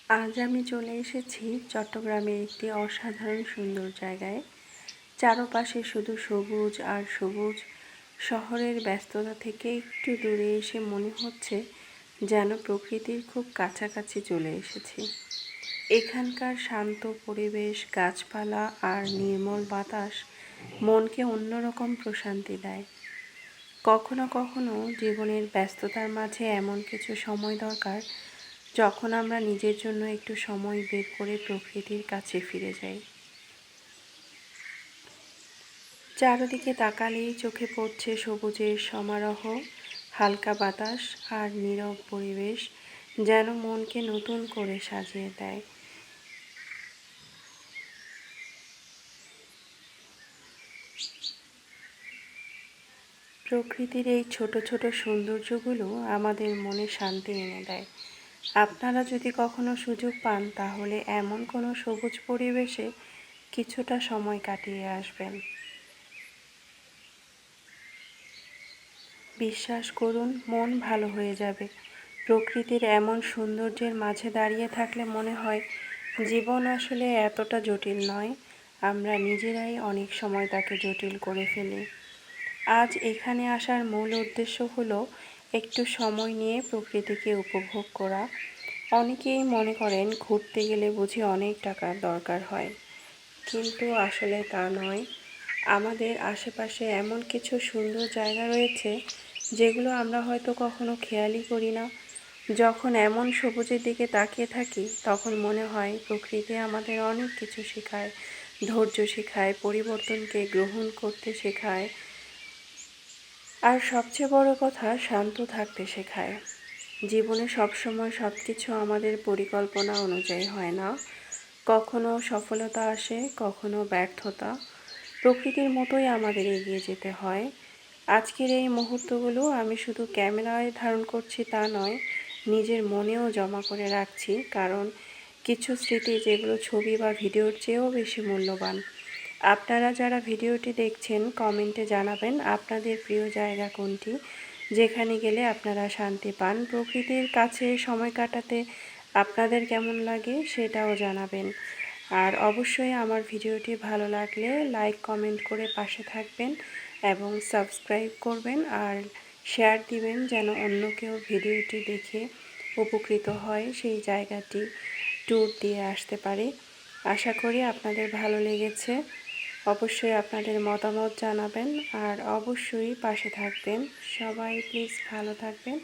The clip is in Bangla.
আজ আমি চলে এসেছি চট্টগ্রামের একটি অসাধারণ সুন্দর জায়গায়। চারপাশে শুধু সবুজ আর সবুজ। শহরের ব্যস্ততা থেকে একটু দূরে এসে মনে হচ্ছে যেন প্রকৃতির খুব কাছাকাছি চলে এসেছি। এখানকার শান্ত পরিবেশ, গাছপালা আর নির্মল বাতাস মনকে অন্যরকম প্রশান্তি দেয়। কখনো কখনো জীবনের ব্যস্ততার মাঝে এমন কিছু সময় দরকার যখন আমরা নিজের জন্য একটু সময় বের করে প্রকৃতির কাছে ফিরে যাই। চারদিকে তাকালেই চোখে পড়ছে সবুজের সমারোহ, হালকা বাতাস আর নীরব পরিবেশ যেন মনকে নতুন করে সাজিয়ে দেয়। প্রকৃতির এই ছোট ছোট সৌন্দর্যগুলো আমাদের মনে শান্তি এনে দেয়। আপনারা যদি কখনো সুযোগ পান তাহলে এমন কোনো সবুজ পরিবেশে কিছুটা সময় কাটিয়ে আসবেন। বিশ্বাস করুন, মন ভালো হয়ে যাবে। প্রকৃতির এমন সৌন্দর্যের মাঝে দাঁড়িয়ে থাকলে মনে হয় জীবন আসলে এতটা জটিল নয়, আমরা নিজেরাই অনেক সময় তাকে জটিল করে ফেলি। আজ এখানে আসার মূল উদ্দেশ্য হলো একটু সময় নিয়ে প্রকৃতিকে উপভোগ করা। অনেকেই মনে করেন ঘুরতে গেলে বুঝি অনেক টাকার দরকার হয়, কিন্তু আসলে তা নয়। আমাদের আশেপাশে এমন কিছু সুন্দর জায়গা রয়েছে যেগুলো আমরা হয়তো কখনো খেয়ালই করি না। যখন এমন সবুজের দিকে তাকিয়ে থাকি তখন মনে হয় প্রকৃতি আমাদের অনেক কিছু শেখায়, ধৈর্য শেখায়, পরিবর্তনকে গ্রহণ করতে শেখায়, আর সবচেয়ে বড় কথা শান্ত থাকতে শেখায়। জীবনে সবসময় সব কিছু আমাদের পরিকল্পনা অনুযায়ী হয় না। কখনো সফলতা আসে, কখনো ব্যর্থতা। প্রকৃতির মতোই আমাদের এগিয়ে যেতে হয়। আজকের এই মুহূর্তগুলো আমি শুধু ক্যামেরায় ধারণ করছি তা নয়, নিজের মনেও জমা করে রাখছি, কারণ কিছু স্মৃতি যেগুলো ছবি বা ভিডিওর চেয়েও বেশি মূল্যবান। আপনারা যারা ভিডিওটি দেখছেন কমেন্টে জানাবেন আপনাদের প্রিয় জায়গা কোনটি, যেখানে গেলে আপনারা শান্তি পান। প্রকৃতির কাছে সময় কাটাতে আপনাদের কেমন লাগে সেটাও জানাবেন। আর অবশ্যই আমার ভিডিওটি ভালো লাগলে লাইক কমেন্ট করে পাশে থাকবেন এবং সাবস্ক্রাইব করবেন আর শেয়ার দিবেন যেন অন্য কেউ ভিডিওটি দেখে উপকৃত হয়, সেই জায়গাটি ট্যুর দিয়ে আসতে পারে। আশা করি আপনাদের ভালো লেগেছে। অবশ্যই আপনাদের মতামত জানাবেন আর অবশ্যই পাশে থাকবেন। সবাই প্লিজ ভালো থাকবেন।